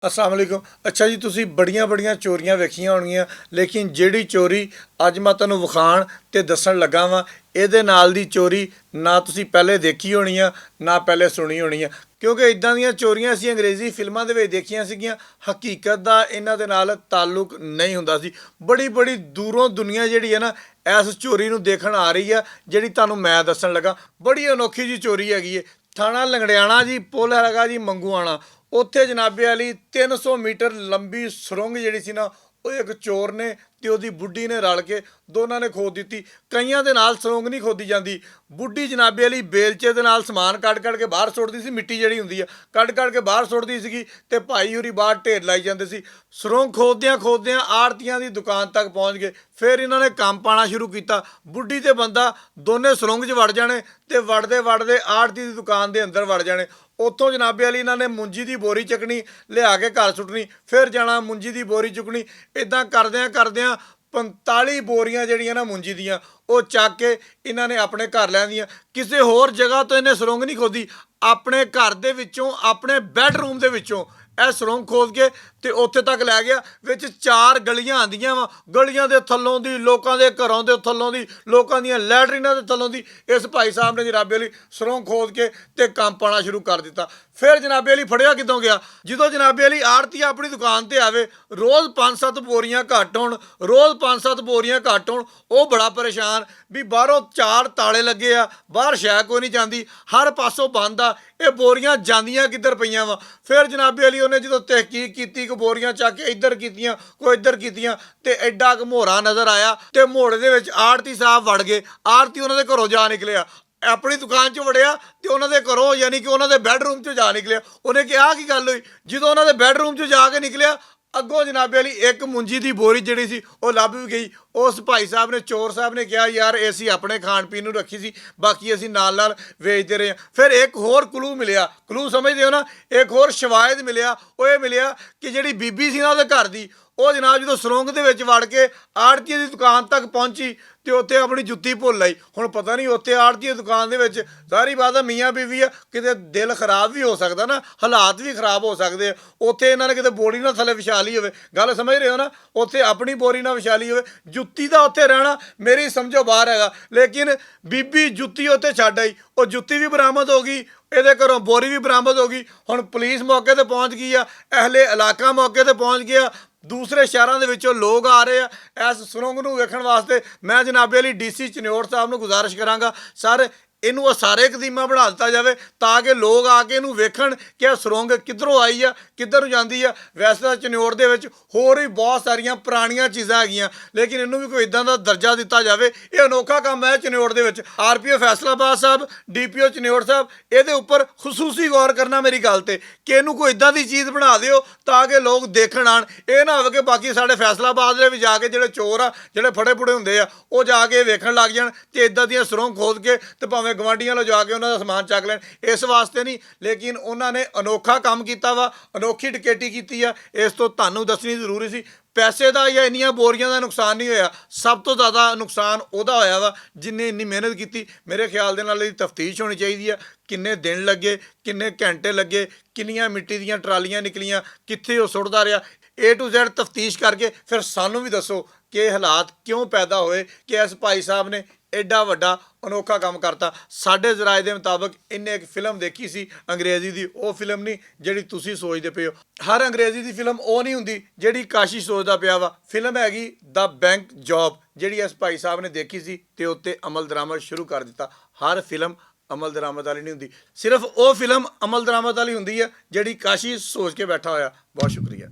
अस्सलाम वालेकुम। अच्छा जी, तुसी बड़ियां बड़ियां चोरियां वेखियां होणगियां, लेकिन ਜਿਹੜੀ चोरी ਅੱਜ ਮੈਂ ਤੁਹਾਨੂੰ ਵਿਖਾਣ ਤੇ ਦੱਸਣ ਲੱਗਾ ਵਾਂ, ਇਹਦੇ ਨਾਲ ਦੀ ਚੋਰੀ ਨਾ ਤੁਸੀਂ ਪਹਿਲੇ ਦੇਖੀ ਹੋਣੀ ਆ, ਨਾ ਪਹਿਲੇ ਸੁਣੀ ਹੋਣੀ ਆ। ਕਿਉਂਕਿ ਇਦਾਂ ਦੀਆਂ ਚੋਰੀਆਂ ਅਸੀਂ ਅੰਗਰੇਜ਼ੀ ਫਿਲਮਾਂ ਦੇ ਵਿੱਚ ਦੇਖੀਆਂ ਸੀਗੀਆਂ। ਹਕੀਕਤ ਦਾ ਇਹਨਾਂ ਦੇ ਨਾਲ ਤਾਲੁਕ ਨਹੀਂ ਹੁੰਦਾ ਸੀ। ਬੜੀ ਬੜੀ ਦੂਰੋਂ ਦੁਨੀਆ ਜਿਹੜੀ ਹੈ ਨਾ, ਇਸ ਚੋਰੀ ਨੂੰ ਦੇਖਣ ਆ ਰਹੀ ਆ, ਜਿਹੜੀ ਤੁਹਾਨੂੰ ਮੈਂ ਦੱਸਣ ਲੱਗਾ। ਬੜੀ ਅਨੋਖੀ ਜੀ ਚੋਰੀ ਹੈਗੀ ਏ। ਥਾਣਾ ਲੰਗੜਿਆਣਾ ਜੀ, ਪੁੱਲ ਹੈਗਾ ਜੀ ਮੰਗੂਆਣਾ। ਉੱਥੇ ਜਨਾਬੇ ਵਾਲੀ 300 ਮੀਟਰ ਲੰਬੀ ਸੁਰੰਗ ਜਿਹੜੀ ਸੀ ਨਾ, ਉਹ ਇੱਕ ਚੋਰ ਨੇ ਤੇ ਉਹਦੀ ਬੁੱਢੀ ਨੇ ਰਲ ਕੇ ਦੋਨਾਂ ਨੇ ਖੋਦ ਦਿੱਤੀ। ਕਈਆਂ ਦੇ ਨਾਲ ਸੁਰੰਗ ਨਹੀਂ ਖੋਦੀ ਜਾਂਦੀ। ਬੁੱਢੀ ਜਨਾਬੇ ਵਾਲੀ ਬੇਲਚੇ ਦੇ ਨਾਲ ਸਮਾਨ ਕੱਢ ਕੇ ਬਾਹਰ ਸੁੱਟਦੀ ਸੀ। ਮਿੱਟੀ ਜਿਹੜੀ ਹੁੰਦੀ ਆ ਕੱਢ ਕੇ ਬਾਹਰ ਸੁੱਟਦੀ ਸੀਗੀ ਤੇ ਭਾਈ ਹੋਰੀ ਬਾਹਰ ਢੇਰ ਲਾਈ ਜਾਂਦੇ ਸੀ। ਸੁਰੰਗ ਖੋਦਦਿਆਂ ਆੜਤੀਆਂ ਦੀ ਦੁਕਾਨ ਤੱਕ ਪਹੁੰਚ ਗਏ। ਫਿਰ ਇਹਨਾਂ ਨੇ ਕੰਮ ਪਾਣਾ ਸ਼ੁਰੂ ਕੀਤਾ। ਬੁੱਢੀ ਤੇ ਬੰਦਾ ਦੋਨੇ ਸੁਰੰਗ 'ਚ ਵੜ ਜਾਣੇ ਤੇ ਵੜਦੇ ਆੜਤੀ ਦੀ ਦੁਕਾਨ ਦੇ ਅੰਦਰ ਵੜ ਜਾਣੇ। ਉੱਥੋਂ ਜਨਾਬੇ ਵਾਲੀ ਇਹਨਾਂ ਨੇ ਮੁੰਜੀ ਦੀ ਬੋਰੀ ਚੱਕਣੀ, ਲਿਆ ਕੇ ਘਰ ਸੁੱਟਣੀ, ਫਿਰ ਜਾਣਾ ਮੁੰਜੀ ਦੀ ਬੋਰੀ ਚੁੱਕਣੀ। ਇੱਦਾਂ ਕਰਦਿਆਂ 45 ਬੋਰੀਆਂ ਜਿਹੜੀਆਂ ਨਾ ਮੁੰਜੀ ਦੀਆਂ, ਉਹ ਚੱਕ ਕੇ ਇਹਨਾਂ ਨੇ ਆਪਣੇ ਘਰ ਲੈਂਦੀਆਂ। ਕਿਸੇ ਹੋਰ ਜਗ੍ਹਾ ਤੋਂ ਇਹਨੇ ਸੁਰੰਗ ਨਹੀਂ ਖੋਦੀ, ਆਪਣੇ ਘਰ ਦੇ ਵਿੱਚੋਂ, ਆਪਣੇ ਬੈੱਡਰੂਮ ਦੇ ਵਿੱਚੋਂ ਇਹ ਸੁਰੰਗ ਖੋਦ ਕੇ ਤੇ ਉੱਥੇ ਤੱਕ ਲੈ ਗਿਆ। ਵਿੱਚ 4 ਗਲੀਆਂ ਆਉਂਦੀਆਂ ਵਾ, ਗਲੀਆਂ ਦੇ ਥੱਲੋਂ ਦੀ, ਲੋਕਾਂ ਦੇ ਘਰੋਂ ਦੇ ਥੱਲੋਂ ਦੀ, ਲੋਕਾਂ ਦੀਆਂ ਲੈਟਰੀਨਾਂ ਦੇ ਥੱਲੋਂ ਦੀ ਇਸ ਭਾਈ ਸਾਹਿਬ ਨੇ ਜਨਾਬੇ ਵਾਲੀ ਸੁਰੰਗ ਖੋਦ ਕੇ ਤੇ ਕੰਮ ਪਾਣਾ ਸ਼ੁਰੂ ਕਰ ਦਿੱਤਾ। ਫਿਰ ਜਨਾਬੇ ਵਾਲੀ ਫੜਿਆ ਕਿੱਦੋਂ ਗਿਆ? ਜਦੋਂ ਜਨਾਬੇ ਵਾਲੀ ਆੜਤੀ ਆਪਣੀ ਦੁਕਾਨ ਤੇ ਆਵੇ, ਰੋਜ਼ 5-7 ਬੋਰੀਆਂ ਘੱਟ ਹੋਣ, ਉਹ ਬੜਾ ਪਰੇਸ਼ਾਨ ਵੀ ਬਾਹਰੋਂ 4 ਤਾਲੇ ਲੱਗੇ ਆ, ਬਾਹਰ ਸ਼ੈ ਕੋਈ ਨਹੀਂ ਜਾਂਦੀ, ਹਰ ਪਾਸੋਂ ਬੰਦ ਆ, ਇਹ ਬੋਰੀਆਂ ਜਾਂਦੀਆਂ ਕਿੱਧਰ ਪਈਆਂ ਵਾ। ਫਿਰ ਜਨਾਬੇ ਵਾਲੀ ਉਹਨੇ ਜਦੋਂ ਤਹਿਕੀਕ ਕੀਤੀ ਕਿ ਬੋਰੀਆਂ ਚੱਕ ਕੇ ਇੱਧਰ ਕੀਤੀਆਂ, ਕੋਈ ਇੱਧਰ ਕੀਤੀਆਂ, ਤੇ ਐਡਾ ਕੁ ਮੋਹਰਾ ਨਜ਼ਰ ਆਇਆ ਤੇ ਮੋਹਰੇ ਦੇ ਵਿੱਚ ਆੜਤੀ ਸਾਹਿਬ ਵੜ ਗਏ। ਆੜਤੀ ਉਹਨਾਂ ਦੇ ਘਰੋਂ ਜਾ ਨਿਕਲਿਆ, ਆਪਣੀ ਦੁਕਾਨ 'ਚ ਵੜਿਆ ਤੇ ਉਹਨਾਂ ਦੇ ਘਰੋਂ, ਯਾਨੀ ਕਿ ਉਹਨਾਂ ਦੇ ਬੈੱਡਰੂਮ 'ਚ ਜਾ ਨਿਕਲਿਆ। ਉਹਨੇ ਕਿਹਾ ਕੀ ਗੱਲ ਹੋਈ? ਜਦੋਂ ਉਹਨਾਂ ਦੇ ਬੈੱਡਰੂਮ 'ਚ ਜਾ ਕੇ ਨਿਕਲਿਆ, ਅੱਗੋਂ ਜਨਾਬੇ ਵਾਲੀ ਇੱਕ ਮੁੰਜੀ ਦੀ ਬੋਰੀ ਜਿਹੜੀ ਸੀ ਉਹ ਲੱਭ ਵੀ ਗਈ। ਉਸ ਭਾਈ ਸਾਹਿਬ ਨੇ, ਚੋਰ ਸਾਹਿਬ ਨੇ ਕਿਹਾ, ਯਾਰ ਅਸੀਂ ਆਪਣੇ ਖਾਣ ਪੀਣ ਨੂੰ ਰੱਖੀ ਸੀ, ਬਾਕੀ ਅਸੀਂ ਨਾਲ ਵੇਚਦੇ ਰਹੇ ਹਾਂ। ਫਿਰ ਇੱਕ ਹੋਰ ਕਲੂ ਮਿਲਿਆ, ਕਲੂ ਸਮਝਦੇ ਹੋ ਨਾ, ਇੱਕ ਹੋਰ ਸ਼ਵਾਇਦ ਮਿਲਿਆ। ਉਹ ਇਹ ਮਿਲਿਆ ਕਿ ਜਿਹੜੀ ਬੀਬੀ ਸੀ ਨਾ ਉਹਦੇ ਘਰ ਦੀ, ਉਹ ਜਨਾਬ ਜਦੋਂ ਸੁਰੰਗ ਦੇ ਵਿੱਚ ਵੜ ਕੇ ਆੜਤੀਏ ਦੀ ਦੁਕਾਨ ਤੱਕ ਪਹੁੰਚੀ ਤੇ ਉੱਥੇ ਆਪਣੀ ਜੁੱਤੀ ਭੁੱਲ ਆਈ। ਹੁਣ ਪਤਾ ਨਹੀਂ ਉੱਥੇ ਆੜਤੀਏ ਦੁਕਾਨ ਦੇ ਵਿੱਚ ਸਾਰੀ ਬਾਤ ਆ, ਮੀਆਂ ਬੀਵੀ ਆ, ਕਿਤੇ ਦਿਲ ਖਰਾਬ ਵੀ ਹੋ ਸਕਦਾ ਨਾ, ਹਾਲਾਤ ਵੀ ਖਰਾਬ ਹੋ ਸਕਦੇ ਆ। ਉੱਥੇ ਇਹਨਾਂ ਨੇ ਕਿਤੇ ਬੋਰੀ ਨਾਲ ਥੱਲੇ ਵਿਛਾ ਲਈ ਹੋਵੇ, ਗੱਲ ਸਮਝ ਰਹੇ ਹੋ ਨਾ, ਉੱਥੇ ਆਪਣੀ ਬੋਰੀ ਨਾਲ ਵਿਛਾ ਲਈ ਹੋਵੇ। ਜੁੱਤੀ ਦਾ ਉੱਥੇ ਰਹਿਣਾ ਮੇਰੀ ਸਮਝੋ ਬਾਹਰ ਹੈਗਾ। ਲੇਕਿਨ ਬੀਬੀ ਜੁੱਤੀ ਉੱਥੇ ਛੱਡ ਆਈ, ਉਹ ਜੁੱਤੀ ਵੀ ਬਰਾਮਦ ਹੋ ਗਈ, ਇਹਦੇ ਘਰੋਂ ਬੋਰੀ ਵੀ ਬਰਾਮਦ ਹੋ ਗਈ। ਹੁਣ ਪੁਲਿਸ ਮੌਕੇ ਤੇ ਪਹੁੰਚ ਗਈ ਆ, ਅਹਿਲੇ ਇਲਾਕਾ ਮੌਕੇ ਤੇ ਪਹੁੰਚ ਗਿਆ, ਦੂਸਰੇ ਸ਼ਹਿਰਾਂ ਦੇ ਵਿੱਚੋਂ ਲੋਕ ਆ ਰਹੇ ਆ ਇਸ ਸੁਰੰਗ ਨੂੰ ਵੇਖਣ ਵਾਸਤੇ। ਮੈਂ ਜਨਾਬੇ ਵਾਲੀ ਡੀਸੀ ਚਨਿਓੜ ਸਾਹਿਬ ਨੂੰ ਗੁਜ਼ਾਰਿਸ਼ ਕਰਾਂਗਾ, ਸਰ ਇਹਨੂੰ ਉਹ ਸਾਰੇ ਕਦੀਮਾ ਬਣਾ ਦਿੱਤਾ ਜਾਵੇ ਤਾਂ ਕਿ ਲੋਕ ਆ ਕੇ ਇਹਨੂੰ ਵੇਖਣ ਕਿ ਇਹ ਸੁਰੰਗ ਕਿੱਧਰੋਂ ਆਈ ਆ, ਕਿੱਧਰ ਨੂੰ ਜਾਂਦੀ ਆ। ਵੈਸੇ ਤਾਂ ਚਨਿਓੜ ਦੇ ਵਿੱਚ ਹੋਰ ਵੀ ਬਹੁਤ ਸਾਰੀਆਂ ਪੁਰਾਣੀਆਂ ਚੀਜ਼ਾਂ ਹੈਗੀਆਂ, ਲੇਕਿਨ ਇਹਨੂੰ ਵੀ ਕੋਈ ਇਦਾਂ ਦਾ ਦਰਜਾ ਦਿੱਤਾ ਜਾਵੇ। ਇਹ ਅਨੋਖਾ ਕੰਮ ਹੈ ਚਨਿਓੜ ਦੇ ਵਿੱਚ। ਆਰਪੀਓ ਫੈਸਲਾਬਾਦ ਸਾਹਿਬ, ਡੀਪੀਓ ਚਨਿਓੜ ਸਾਹਿਬ, ਇਹਦੇ ਉੱਪਰ ਖੁਸੂਸੀ ਗੌਰ ਕਰਨਾ ਮੇਰੀ ਗੱਲ ਤੇ, ਕਿ ਇਹਨੂੰ ਕੋਈ ਇਦਾਂ ਦੀ ਚੀਜ਼ ਬਣਾ ਦਿਓ ਤਾਂ ਕਿ ਲੋਕ ਦੇਖਣ ਆਣ। ਇਹ ਨਾ ਹੋਵੇ ਕਿ ਬਾਕੀ ਸਾਡੇ ਫੈਸਲਾਬਾਦ ਦੇ ਵੀ ਜਾ ਕੇ ਜਿਹੜੇ ਚੋਰ ਆ, ਜਿਹੜੇ ਫੜੇ ਫੁੜੇ ਹੁੰਦੇ ਆ, ਉਹ ਜਾ ਕੇ ਵੇਖਣ ਲੱਗ ਜਾਣ ਤੇ ਇਦਾਂ ਦੀਆਂ ਸੁਰੰਗ ਖੋਦ ਕੇ ਤੇ ਭਾਵੇਂ ਗਵਾਂਢੀਆਂ ਲੋ ਜਾ ਕੇ ਉਹਨਾਂ ਦਾ ਸਮਾਨ ਚੱਕ ਲੈਣ। ਇਸ ਵਾਸਤੇ ਨਹੀਂ, ਲੇਕਿਨ ਉਹਨਾਂ ਨੇ ਅਨੋਖਾ ਕੰਮ ਕੀਤਾ ਵਾ, ਅਨੋਖੀ ਡਕੈਤੀ ਕੀਤੀ ਆ। ਇਸ ਤੋਂ ਤੁਹਾਨੂੰ ਦੱਸਣੀ ਜ਼ਰੂਰੀ ਸੀ। ਪੈਸੇ ਦਾ ਜਾਂ ਇੰਨੀਆਂ ਬੋਰੀਆਂ ਦਾ ਨੁਕਸਾਨ ਨਹੀਂ ਹੋਇਆ, ਸਭ ਤੋਂ ਜ਼ਿਆਦਾ ਨੁਕਸਾਨ ਉਹਦਾ ਹੋਇਆ ਵਾ ਜਿਹਨੇ ਇੰਨੀ ਮਿਹਨਤ ਕੀਤੀ। ਮੇਰੇ ਖਿਆਲ ਦੇ ਨਾਲ ਇਹਦੀ ਤਫਤੀਸ਼ ਹੋਣੀ ਚਾਹੀਦੀ ਆ, ਕਿੰਨੇ ਦਿਨ ਲੱਗੇ, ਕਿੰਨੇ ਘੰਟੇ ਲੱਗੇ, ਕਿੰਨੀਆਂ ਮਿੱਟੀ ਦੀਆਂ ਟਰਾਲੀਆਂ ਨਿਕਲੀਆਂ, ਕਿੱਥੇ ਉਹ ਸੁੱਟਦਾ ਰਿਹਾ। A to Z ਤਫਤੀਸ਼ ਕਰਕੇ ਫਿਰ ਸਾਨੂੰ ਵੀ ਦੱਸੋ ਕਿ ਇਹ ਹਾਲਾਤ ਕਿਉਂ ਪੈਦਾ ਹੋਏ ਕਿ ਇਸ ਭਾਈ ਸਾਹਿਬ ਨੇ ਐਡਾ ਵੱਡਾ ਅਨੋਖਾ ਕੰਮ ਕਰਤਾ। ਸਾਡੇ ਜ਼ਰਾਏ ਦੇ ਮੁਤਾਬਕ ਇਹਨੇ ਇੱਕ ਫਿਲਮ ਦੇਖੀ ਸੀ ਅੰਗਰੇਜ਼ੀ ਦੀ, ਉਹ ਫਿਲਮ ਨਹੀਂ ਜਿਹੜੀ ਤੁਸੀਂ ਸੋਚਦੇ ਪਏ ਹੋ। ਹਰ ਅੰਗਰੇਜ਼ੀ ਦੀ ਫਿਲਮ ਉਹ ਨਹੀਂ ਹੁੰਦੀ ਜਿਹੜੀ ਕਾਸ਼ੀ ਸੋਚਦਾ ਪਿਆ ਵਾ। ਫਿਲਮ ਹੈਗੀ ਦਾ ਬੈਂਕ ਜੌਬ, ਜਿਹੜੀ ਇਸ ਭਾਈ ਸਾਹਿਬ ਨੇ ਦੇਖੀ ਸੀ ਤੇ ਉੱਤੇ ਅਮਲ ਦਰਾਮਦ ਸ਼ੁਰੂ ਕਰ ਦਿੱਤਾ। ਹਰ ਫਿਲਮ ਅਮਲ ਦਰਾਮਦ ਵਾਲੀ ਨਹੀਂ ਹੁੰਦੀ, ਸਿਰਫ ਉਹ ਫਿਲਮ ਅਮਲ ਦਰਾਮਦ ਵਾਲੀ ਹੁੰਦੀ ਹੈ ਜਿਹੜੀ ਕਾਸ਼ੀ ਸੋਚ ਕੇ ਬੈਠਾ ਹੋਇਆ। ਬਹੁਤ ਸ਼ੁਕਰੀਆ।